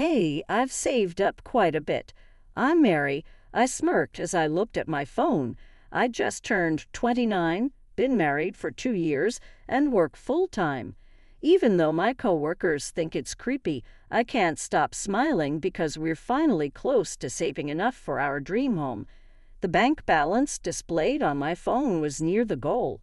Hey, I've saved up quite a bit. I'm Mary. I smirked as I looked at my phone. I'd just turned 29, been married for 2 years, and work full-time. Even though my coworkers think it's creepy, I can't stop smiling because we're finally close to saving enough for our dream home. The bank balance displayed on my phone was near the goal.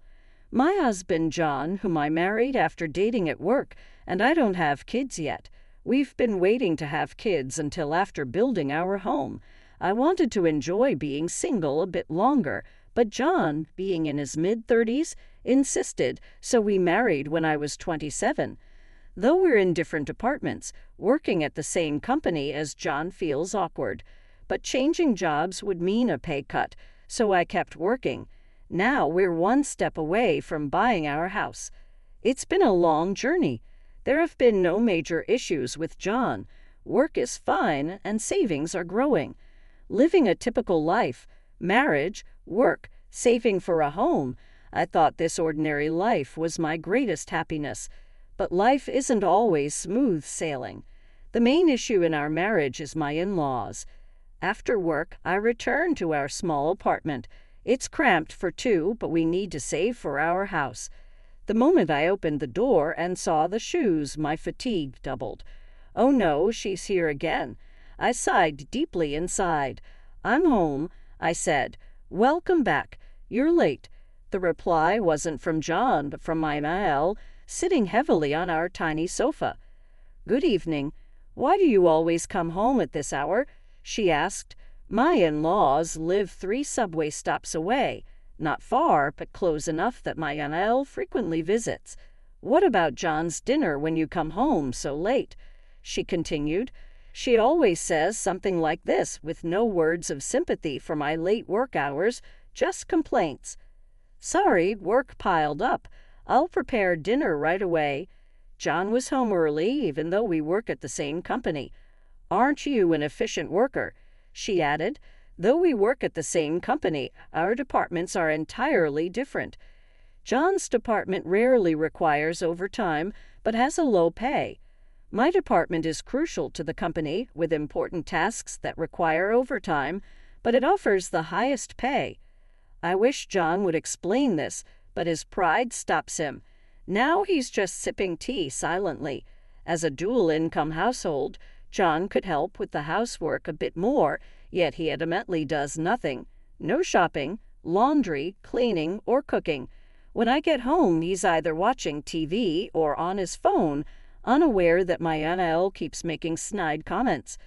My husband, John, whom I married after dating at work, and I don't have kids yet. We've been waiting to have kids until after building our home. I wanted to enjoy being single a bit longer, but John, being in his mid-30s, insisted, so we married when I was 27. Though we're in different apartments, working at the same company as John feels awkward. But changing jobs would mean a pay cut, so I kept working. Now we're one step away from buying our house. It's been a long journey. There have been no major issues with John. Work is fine and savings are growing. Living a typical life, marriage, work, saving for a home. I thought this ordinary life was my greatest happiness. But life isn't always smooth sailing. The main issue in our marriage is my in-laws. After work, I return to our small apartment. It's cramped for two, but we need to save for our house. The moment I opened the door and saw the shoes, my fatigue doubled. Oh no, she's here again. I sighed deeply inside. I'm home, I said. Welcome back. You're late. The reply wasn't from John, but from my Unveil, sitting heavily on our tiny sofa. Good evening. Why do you always come home at this hour? She asked. My in-laws live 3 subway stops away. Not far, but close enough that my Unveil frequently visits. What about John's dinner when you come home so late? She continued. She always says something like this, with no words of sympathy for my late work hours, just complaints. Sorry, work piled up. I'll prepare dinner right away. John was home early, even though we work at the same company. Aren't you an efficient worker? She added. Though we work at the same company, our departments are entirely different. John's department rarely requires overtime, but has a low pay. My department is crucial to the company, with important tasks that require overtime, but it offers the highest pay. I wish John would explain this, but his pride stops him. Now he's just sipping tea silently. As a dual-income household, John could help with the housework a bit more, yet he adamantly does nothing. No shopping, laundry, cleaning, or cooking. When I get home, he's either watching TV or on his phone, unaware that my Unveil keeps making snide comments.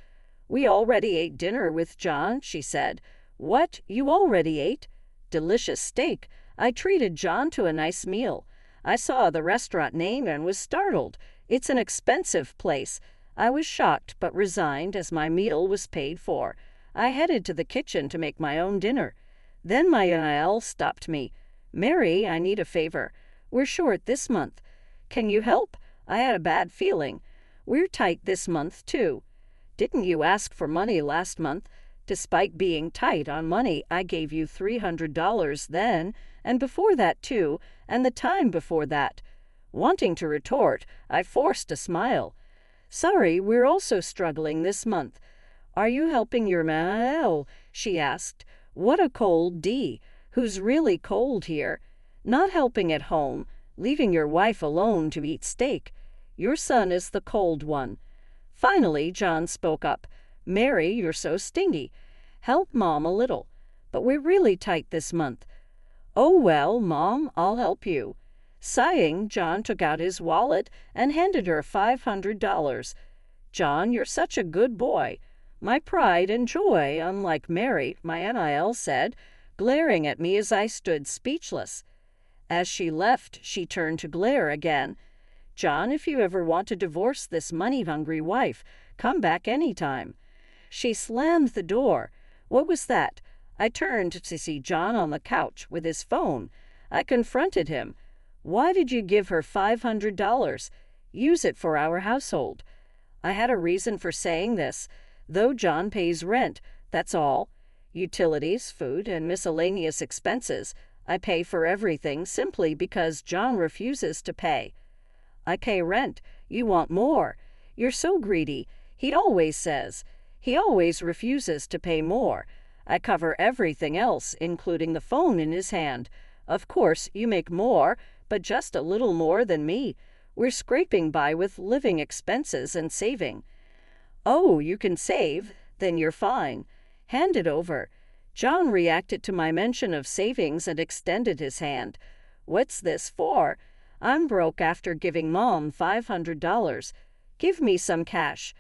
We already ate dinner with John, she said. What? You already ate? Delicious steak. I treated John to a nice meal. I saw the restaurant name and was startled. It's an expensive place. I was shocked but resigned as my meal was paid for. I headed to the kitchen to make my own dinner. Then my Unveil stopped me. Mary, I need a favor. We're short this month. Can you help? I had a bad feeling. We're tight this month, too. Didn't you ask for money last month? Despite being tight on money, I gave you $300 then, and before that, too, and the time before that. Wanting to retort, I forced a smile. Sorry, we're also struggling this month. Are you helping your Unveil? She asked. What a cold D. Who's really cold here? Not helping at home, leaving your wife alone to eat steak. Your son is the cold one. Finally, John spoke up. Mary, you're so stingy. Help Mom a little. But we're really tight this month. Oh, well, Mom, I'll help you. Sighing, John took out his wallet and handed her $500. John, you're such a good boy. My pride and joy, unlike Mary, my Unveil said, glaring at me as I stood speechless. As she left, she turned to glare again. John, if you ever want to divorce this money-hungry wife, come back any time. She slammed the door. What was that? I turned to see John on the couch with his phone. I confronted him. Why did you give her $500? Use it for our household. I had a reason for saying this. Though John pays rent, that's all. Utilities, food, and miscellaneous expenses. I pay for everything simply because John refuses to pay. I pay rent. You want more. You're so greedy. He always says. He always refuses to pay more. I cover everything else, including the phone in his hand. Of course, you make more, but just a little more than me. We're scraping by with living expenses and saving." "Oh, you can save? Then you're fine. Hand it over." John reacted to my mention of savings and extended his hand. "What's this for? I'm broke after giving Mom $500. Give me some cash."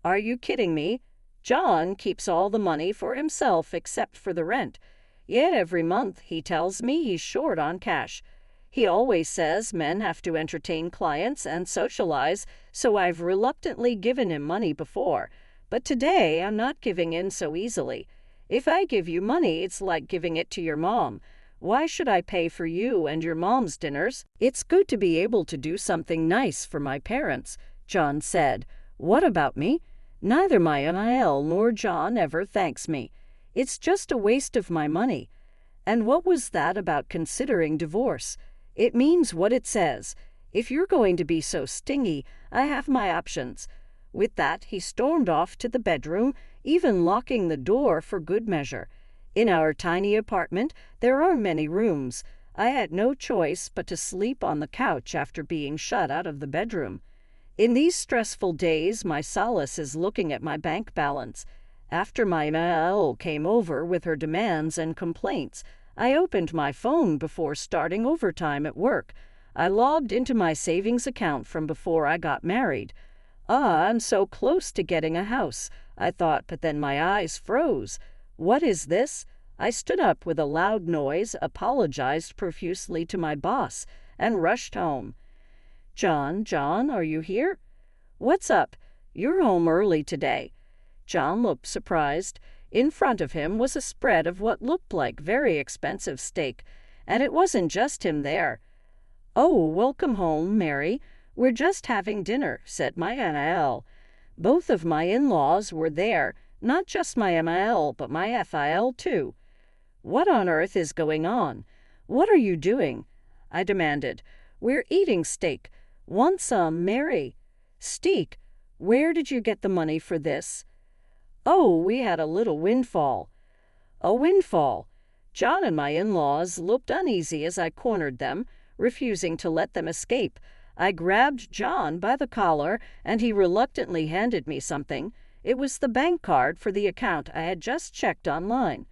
"Are you kidding me? John keeps all the money for himself except for the rent. Yet every month he tells me he's short on cash. He always says men have to entertain clients and socialize, so I've reluctantly given him money before. But today I'm not giving in so easily. If I give you money, it's like giving it to your mom. Why should I pay for you and your mom's dinners? It's good to be able to do something nice for my parents," John said. "What about me? Neither my unveil nor John ever thanks me. It's just a waste of my money." And what was that about considering divorce? It means what it says. If you're going to be so stingy, I have my options. With that, he stormed off to the bedroom, even locking the door for good measure. In our tiny apartment, there are many rooms. I had no choice but to sleep on the couch after being shut out of the bedroom. In these stressful days, my solace is looking at my bank balance. After my unveil came over with her demands and complaints, I opened my phone before starting overtime at work. I logged into my savings account from before I got married. I'm so close to getting a house, I thought, but then my eyes froze. What is this? I stood up with a loud noise, apologized profusely to my boss, and rushed home. John, are you here?" "What's up? You're home early today." John looked surprised. In front of him was a spread of what looked like very expensive steak, and it wasn't just him there. "Oh, welcome home, Mary. We're just having dinner," said my unveil. Both of my in-laws were there, not just my unveil, but my FIL too. "What on earth is going on? What are you doing?" I demanded. "We're eating steak. Want some, Mary?" "Steak? Where did you get the money for this?" "Oh, we had a little windfall." "A windfall?" John and my in-laws looked uneasy as I cornered them, refusing to let them escape. I grabbed John by the collar, and he reluctantly handed me something. It was the bank card for the account I had just checked online.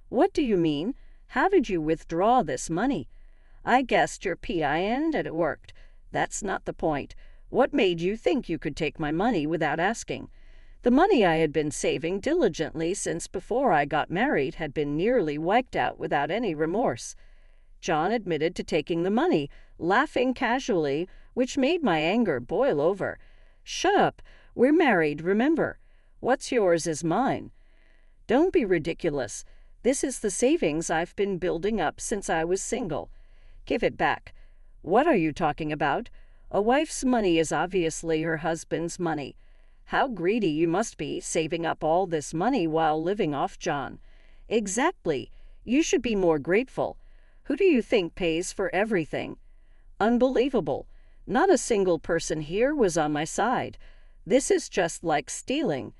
"What do you mean? How did you withdraw this money?" "I guessed your PIN and it worked. That's not the point. What made you think you could take my money without asking?" The money I had been saving diligently since before I got married had been nearly wiped out without any remorse. John admitted to taking the money, laughing casually, which made my anger boil over. "Shut up. We're married, remember. What's yours is mine." "Don't be ridiculous. This is the savings I've been building up since I was single." "Give it back." "What are you talking about? A wife's money is obviously her husband's money. How greedy you must be, saving up all this money while living off John." "Exactly. You should be more grateful. Who do you think pays for everything?" "Unbelievable. Not a single person here was on my side. This is just like stealing."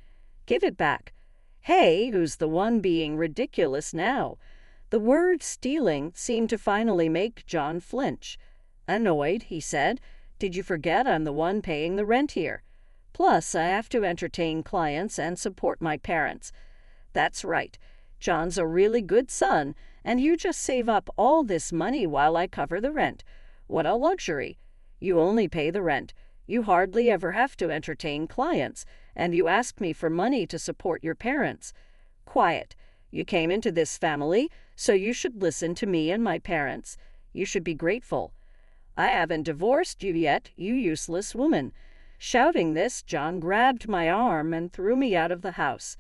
"Give it back." "Hey, who's the one being ridiculous now?" The word stealing seemed to finally make John flinch. Annoyed, he said, "Did you forget I'm the one paying the rent here? Plus, I have to entertain clients and support my parents." "That's right. John's a really good son, and you just save up all this money while I cover the rent. What a luxury. You only pay the rent. You hardly ever have to entertain clients, and you ask me for money to support your parents. Quiet. You came into this family, so you should listen to me and my parents. You should be grateful." "I haven't divorced you yet, you useless woman." Shouting this, John grabbed my arm and threw me out of the house.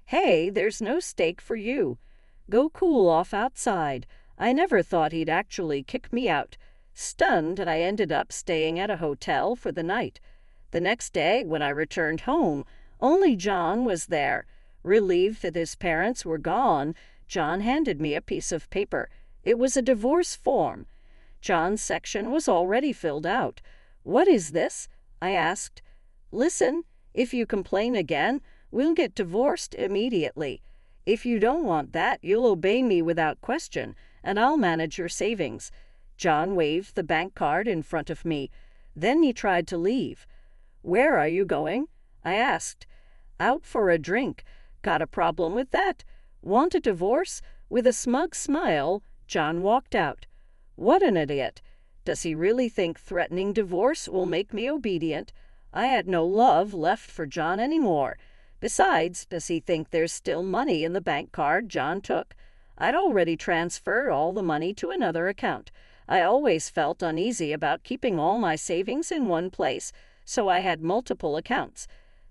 "Hey, there's no steak for you. Go cool off outside." I never thought he'd actually kick me out. Stunned, I ended up staying at a hotel for the night. The next day, when I returned home, only John was there. Relieved that his parents were gone, John handed me a piece of paper. It was a divorce form. John's section was already filled out. "What is this?" I asked. "Listen, If you complain again, we'll get divorced immediately. If you don't want that, you'll obey me without question, and I'll manage your savings." John waved the bank card in front of me. Then he tried to leave. "Where are you going?" I asked. "Out for a drink. Got a problem with that? Want a divorce?" With a smug smile, John walked out. What an idiot! Does he really think threatening divorce will make me obedient? I had no love left for John anymore. Besides, does he think there's still money in the bank card John took? I'd already transferred all the money to another account. I always felt uneasy about keeping all my savings in one place, so I had multiple accounts.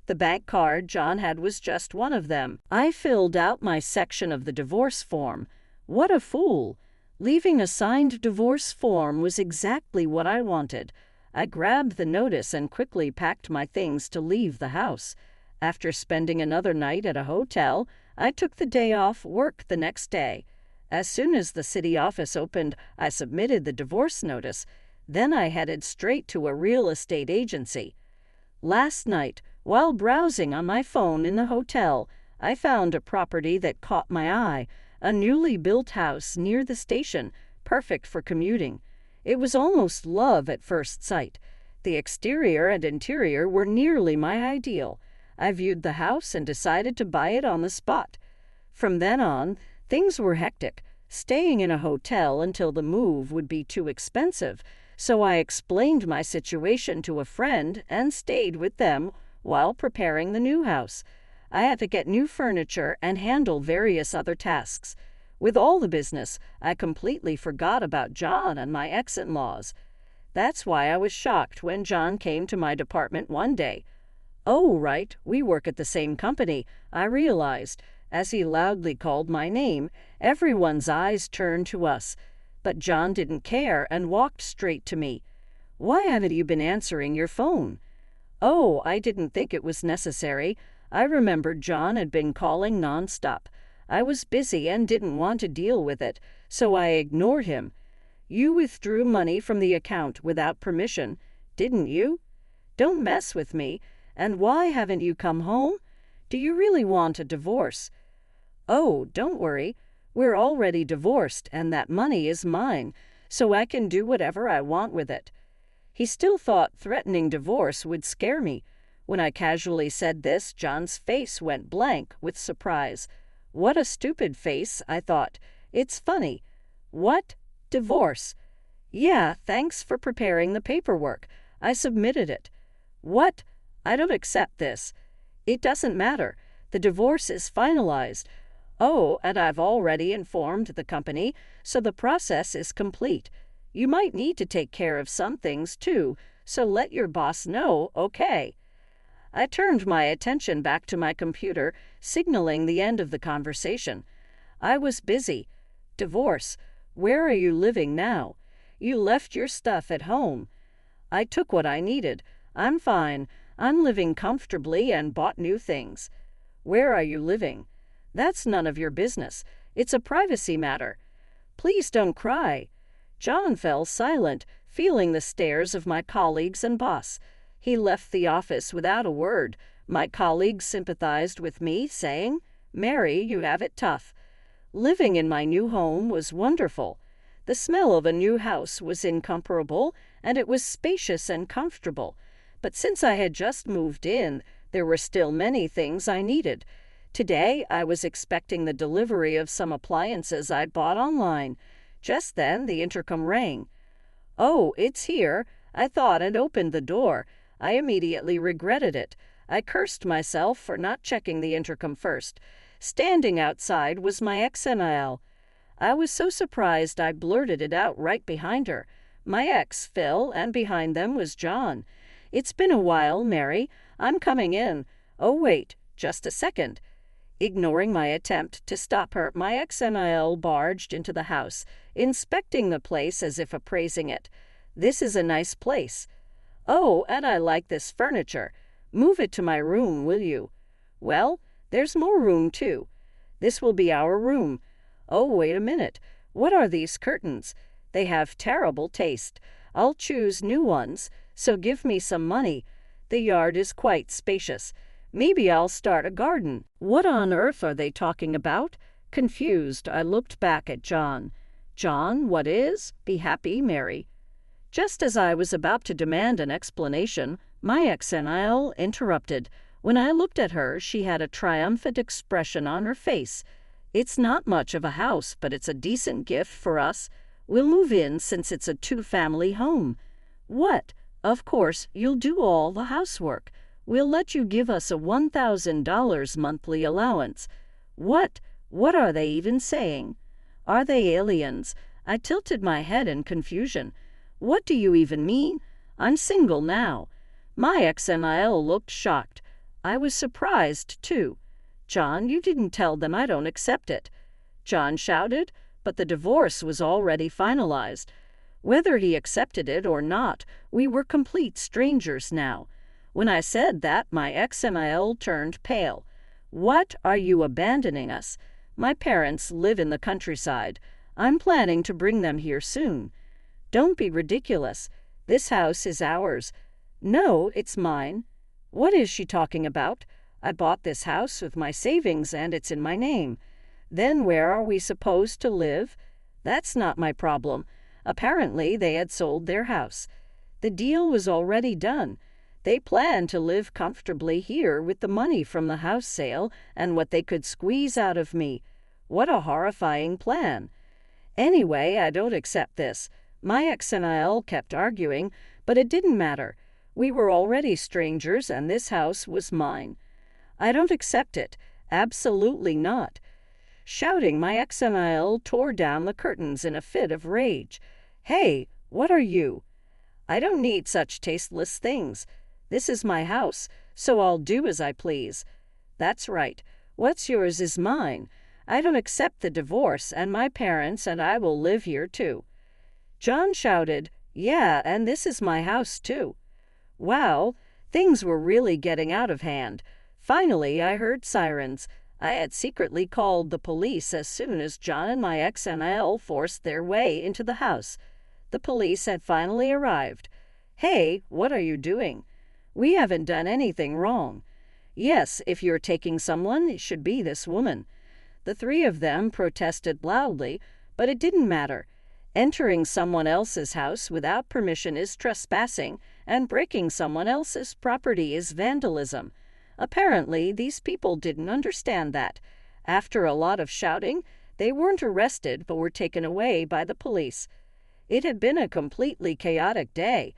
The bank card John had was just one of them. I filled out my section of the divorce form. What a fool! Leaving a signed divorce form was exactly what I wanted. I grabbed the notice and quickly packed my things to leave the house. After spending another night at a hotel, I took the day off work the next day. As soon as the city office opened, I submitted the divorce notice. Then I headed straight to a real estate agency. Last night, while browsing on my phone in the hotel, I found a property that caught my eye, a newly built house near the station, perfect for commuting. It was almost love at first sight. The exterior and interior were nearly my ideal. I viewed the house and decided to buy it on the spot. From then on, things were hectic. Staying in a hotel until the move would be too expensive, so I explained my situation to a friend and stayed with them while preparing the new house. I had to get new furniture and handle various other tasks. With all the business, I completely forgot about John and my ex-in-laws. That's why I was shocked when John came to my department one day. "Oh, right, we work at the same company," I realized. As he loudly called my name, everyone's eyes turned to us. But John didn't care and walked straight to me. "Why haven't you been answering your phone?" "Oh, I didn't think it was necessary." I remembered John had been calling nonstop. I was busy and didn't want to deal with it, so I ignored him. "You withdrew money from the account without permission, didn't you? Don't mess with me. And why haven't you come home? Do you really want a divorce?" "Oh, don't worry. We're already divorced, and that money is mine, so I can do whatever I want with it." He still thought threatening divorce would scare me. When I casually said this, John's face went blank with surprise. What a stupid face, I thought. It's funny. "What? Divorce?" "Yeah, thanks for preparing the paperwork. I submitted it." "What? I don't accept this." "It doesn't matter. The divorce is finalized." "Oh, and I've already informed the company, so the process is complete. You might need to take care of some things, too, so let your boss know, okay?" I turned my attention back to my computer, signaling the end of the conversation. I was busy. "Divorce. Where are you living now? You left your stuff at home." "I took what I needed. I'm fine. I'm living comfortably and bought new things." "Where are you living?" "That's none of your business. It's a privacy matter." "Please don't cry." John fell silent, feeling the stares of my colleagues and boss. He left the office without a word. My colleagues sympathized with me, saying, "Mary, you have it tough." Living in my new home was wonderful. The smell of a new house was incomparable, and it was spacious and comfortable. But since I had just moved in, there were still many things I needed. Today, I was expecting the delivery of some appliances I'd bought online. Just then, the intercom rang. "Oh, it's here." I thought and opened the door. I immediately regretted it. I cursed myself for not checking the intercom first. Standing outside was my ex-NIL. I was so surprised I blurted it out right behind her. My ex, Phil, and behind them was John. "It's been a while, Mary. I'm coming in." "Oh, wait, just a second." Ignoring my attempt to stop her, my ex-NIL barged into the house, inspecting the place as if appraising it. "This is a nice place." "Oh, and I like this furniture. Move it to my room, will you?" "Well, there's more room, too." "This will be our room." "Oh, wait a minute. What are these curtains? They have terrible taste. I'll choose new ones, so give me some money." The yard is quite spacious. Maybe I'll start a garden." "What on earth are they talking about?" Confused, I looked back at John. "John, what is? Be happy, Mary." Just as I was about to demand an explanation, my ex-NIL interrupted. When I looked at her, she had a triumphant expression on her face. "It's not much of a house, but it's a decent gift for us. We'll move in since it's a two-family home." "What? Of course, you'll do all the housework. We'll let you give us a $1,000 monthly allowance." What? What are they even saying? Are they aliens? I tilted my head in confusion. What do you even mean? I'm single now. My ex-NIL looked shocked. I was surprised, too. "John, you didn't tell them I don't accept it." John shouted, but the divorce was already finalized. Whether he accepted it or not, we were complete strangers now. When I said that, my ex-NIL turned pale. "What? Are you abandoning us? My parents live in the countryside. I'm planning to bring them here soon." "Don't be ridiculous. This house is ours." "No, it's mine." What is she talking about? I bought this house with my savings and it's in my name. Then where are we supposed to live? That's not my problem. Apparently they had sold their house. The deal was already done. They planned to live comfortably here with the money from the house sale and what they could squeeze out of me. What a horrifying plan. Anyway, I don't accept this. My ex-NIL kept arguing, but it didn't matter. We were already strangers and this house was mine. "I don't accept it. Absolutely not." Shouting, my ex-NIL tore down the curtains in a fit of rage. "Hey, what are you?" "I don't need such tasteless things. This is my house, so I'll do as I please." "That's right. What's yours is mine. I don't accept the divorce, and my parents and I will live here too." John shouted, "Yeah, and this is my house too." Wow, things were really getting out of hand. Finally, I heard sirens. I had secretly called the police as soon as John and my ex-NIL forced their way into the house. The police had finally arrived. "Hey, what are you doing?" "We haven't done anything wrong." "Yes, if you're taking someone, it should be this woman." The three of them protested loudly, but it didn't matter. Entering someone else's house without permission is trespassing, and breaking someone else's property is vandalism. Apparently, these people didn't understand that. After a lot of shouting, they weren't arrested but were taken away by the police. It had been a completely chaotic day.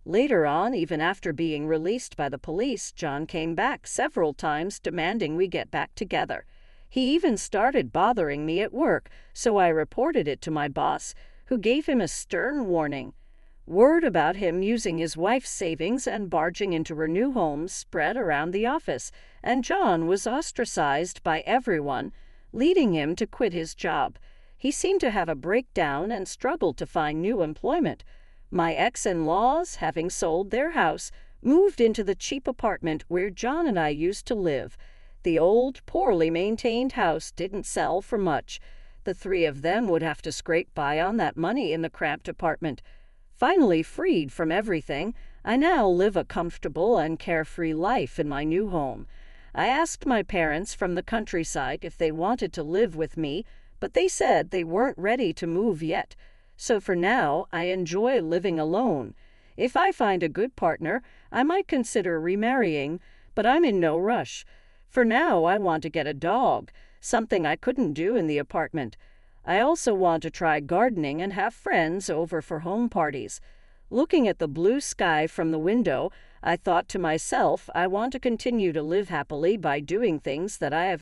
Later on, even after being released by the police, John came back several times demanding we get back together. He even started bothering me at work, so I reported it to my boss, who gave him a stern warning. Word about him using his wife's savings and barging into her new home spread around the office, and John was ostracized by everyone, leading him to quit his job. He seemed to have a breakdown and struggled to find new employment. My ex-in-laws, having sold their house, moved into the cheap apartment where John and I used to live. The old, poorly maintained house didn't sell for much. The three of them would have to scrape by on that money in the cramped apartment. Finally freed from everything, I now live a comfortable and carefree life in my new home. I asked my parents from the countryside if they wanted to live with me, but they said they weren't ready to move yet. So for now, I enjoy living alone. If I find a good partner, I might consider remarrying, but I'm in no rush. For now, I want to get a dog, something I couldn't do in the apartment. I also want to try gardening and have friends over for home parties. Looking at the blue sky from the window, I thought to myself, I want to continue to live happily by doing things that I have